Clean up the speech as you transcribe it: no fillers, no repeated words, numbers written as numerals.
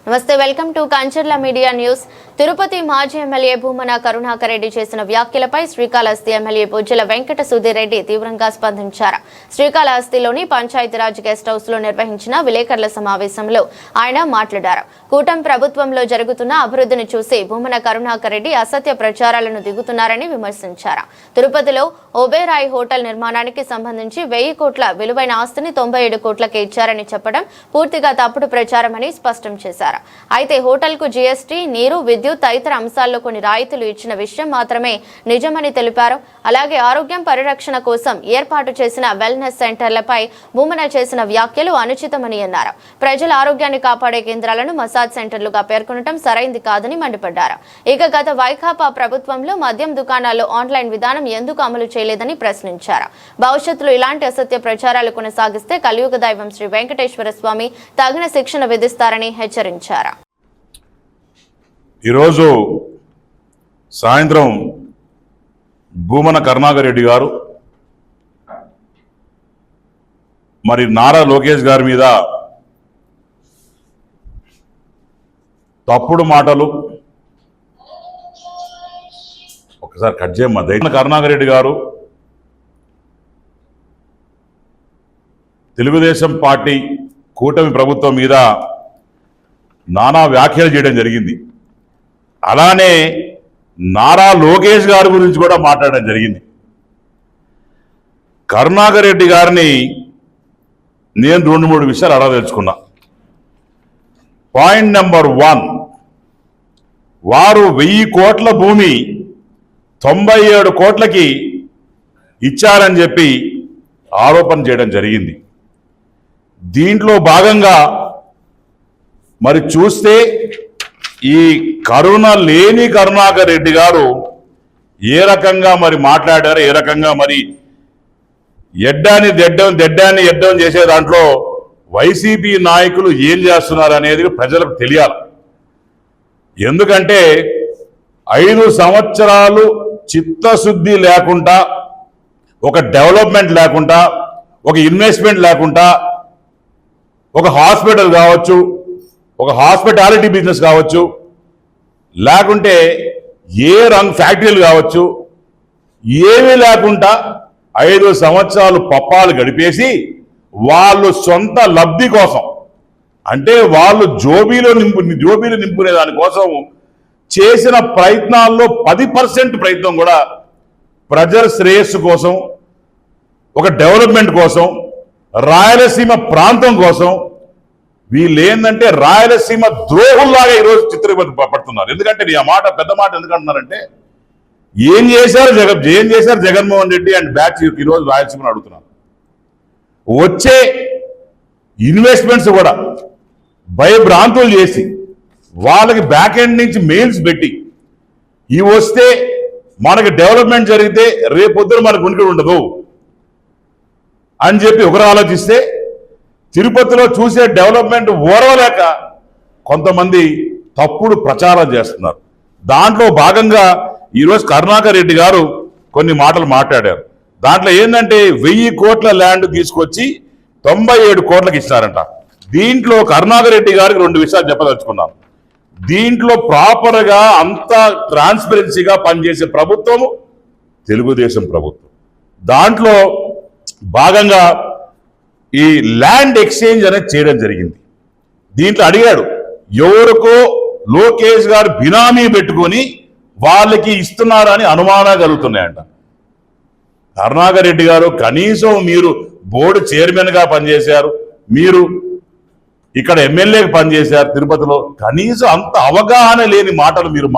నమస్తే, welcome to Kancharla media news. Tirupati మాజీ MLA Bhumana Karunakar Reddy చేసిన వ్యాఖ్యలపై శ్రీకాళహస్తి ఎమ్మెల్యే బొజ్జల వెంకట సుధీర్ రెడ్డి తీవ్రంగా స్పందించారు. శ్రీకాళహస్తిలోని పంచాయతీరాజ్ గెస్ట్ హౌస్ లో నిర్వహించిన విలేకరుల సమావేశంలో ఆయన మాట్లాడారు. కూటమి ప్రభుత్వంలో జరుగుతున్న అభివృద్ధిని చూసి భూమన కరుణాకర్ రెడ్డి అసత్య ప్రచారాలను దిగుతున్నారని విమర్శించారు. తిరుపతిలో ఓబేరాయ్ హోటల్ నిర్మాణానికి సంబంధించి 1000 కోట్ల విలువైన ఆస్తిని 97 కోట్లకే ఇచ్చారని చెప్పడం పూర్తిగా తప్పుడు ప్రచారమని స్పష్టం చేశారు. అయితే హోటల్ కు జీఎస్టీ, నీరు, విద్యుత్ తదితర అంశాల్లో కొన్ని రాయితీలు ఇచ్చిన విషయం మాత్రమే నిజమని తెలిపారు. అలాగే ఆరోగ్యం పరిరక్షణ కోసం ఏర్పాటు చేసిన వెల్నెస్ సెంటర్లపై భూమన చేసిన వ్యాఖ్యలు అనుచితమని అన్నారు. ప్రజల ఆరోగ్యాన్ని కాపాడే కేంద్రాలను మసాజ్ సెంటర్లుగా పేర్కొనడం సరైంది కాదని మండిపడ్డారు. ఇక గత వైకాపా ప్రభుత్వంలో మద్యం దుకాణాల్లో ఆన్లైన్ విధానం ఎందుకు అమలు చేయలేదని ప్రశ్నించారు. భవిష్యత్తులో ఇలాంటి అసత్య ప్రచారాలు కొనసాగిస్తే కలియుగ దైవం శ్రీ వెంకటేశ్వర స్వామి తగిన శిక్షణ విధిస్తారని హెచ్చరించారు. ఈరోజు సాయంత్రం భూమన కరుణాకర్ రెడ్డి గారు మరి నారా లోకేష్ గారి మీద తప్పుడు మాటలు ఒకసారి కట్ చేయమ్మా. కరుణాకర్ రెడ్డి గారు తెలుగుదేశం పార్టీ కూటమి ప్రభుత్వం మీద నానా వ్యాఖ్యలు చేయడం జరిగింది. అలానే నారా లోకేష్ గారి గురించి కూడా మాట్లాడడం జరిగింది. కరుణాకర్ రెడ్డి గారిని నేను 2-3 విషయాలు అడగదలుచుకున్నా. పాయింట్ నెంబర్ 1, వారు 1000 కోట్ల భూమి 97 కోట్లకి ఇచ్చారని చెప్పి ఆరోపణ చేయడం జరిగింది. దీంట్లో భాగంగా మరి చూస్తే ఈ కరుణ లేని కరుణాకర్ రెడ్డి గారు ఏ రకంగా మరి మాట్లాడారు, ఏ రకంగా మరి దెడ్డాన్ని ఎడ్డం చేసే దాంట్లో వైసీపీ నాయకులు ఏం చేస్తున్నారు అనేది ప్రజలకు తెలియాలి. ఎందుకంటే 5 సంవత్సరాలు చిత్తశుద్ధి లేకుండా, ఒక డెవలప్మెంట్ లేకుండా, ఒక ఇన్వెస్ట్మెంట్ లేకుండా, ఒక హాస్పిటల్ కావచ్చు, ఒక హాస్పిటాలిటీ బిజినెస్ కావచ్చు, లేకుంటే ఏ ఫ్యాక్టరీలు కావచ్చు, ఏమీ లేకుండా 5 సంవత్సరాలు పప్పాలు గడిపేసి వాళ్ళు సొంత లబ్ధి కోసం, అంటే వాళ్ళు జోబీలో నింపుకునే దానికోసం చేసిన ప్రయత్నాల్లో 10% ప్రయత్నం కూడా ప్రజల శ్రేయస్సు కోసం, ఒక డెవలప్మెంట్ కోసం, రాయలసీమ ప్రాంతం కోసం వీళ్ళు ఏంటంటే రాయలసీమ ద్రోహుల్లాగా ఈరోజు చిత్రీకరింపబడుతున్నారు. ఎందుకంటే నీ ఆ మాట పెద్ద మాట ఎందుకంటున్నారంటే ఏం చేశారు జగన్మోహన్ రెడ్డి అండ్ బ్యాచ్ ఈరోజు రాయలసీమను అడుగుతున్నారు. వచ్చే ఇన్వెస్ట్మెంట్స్ కూడా భయభ్రాంతులు చేసి వాళ్ళకి బ్యాక్ ఎండ్ నుంచి మెయిల్స్ పెట్టి ఇవి వస్తే మనకి డెవలప్మెంట్ జరిగితే రేపొద్దున మనకు ఉనికి ఉండదు అని చెప్పి ఒకరు ఆలోచిస్తే తిరుపతిలో చూసే డెవలప్మెంట్ ఓర్వలేక కొంతమంది తప్పుడు ప్రచారం చేస్తున్నారు. దాంట్లో భాగంగా ఈరోజు కరుణాకర్ రెడ్డి గారు కొన్ని మాటలు మాట్లాడారు. దాంట్లో ఏంటంటే 1000 కోట్ల ల్యాండ్ తీసుకొచ్చి 97 కోట్లకి ఇస్తారంట. దీంట్లో కరుణాకర్ రెడ్డి గారికి 2 విషయాలు చెప్పదలుచుకున్నాం. దీంట్లో ప్రాపర్గా అంతా ట్రాన్స్పరెన్సీగా పనిచేసే ప్రభుత్వము తెలుగుదేశం ప్రభుత్వం. దాంట్లో భాగంగా ఈ ల్యాండ్ ఎక్స్చేంజ్ అనేది చేయడం జరిగింది. దీంట్లో అడిగాడు, ఎవరికో లోకేష్ గారు బినామీ పెట్టుకొని వాళ్ళకి ఇస్తున్నారని అనుమానాలు కలుగుతున్నాయంట. కరుణాకర్ రెడ్డి గారు కనీసం మీరు బోర్డు చైర్మన్గా పనిచేశారు, మీరు ఇక్కడ ఎమ్మెల్యేగా పనిచేశారు తిరుపతిలో, కనీసం అంత అవగాహన లేని మాటలు మీరు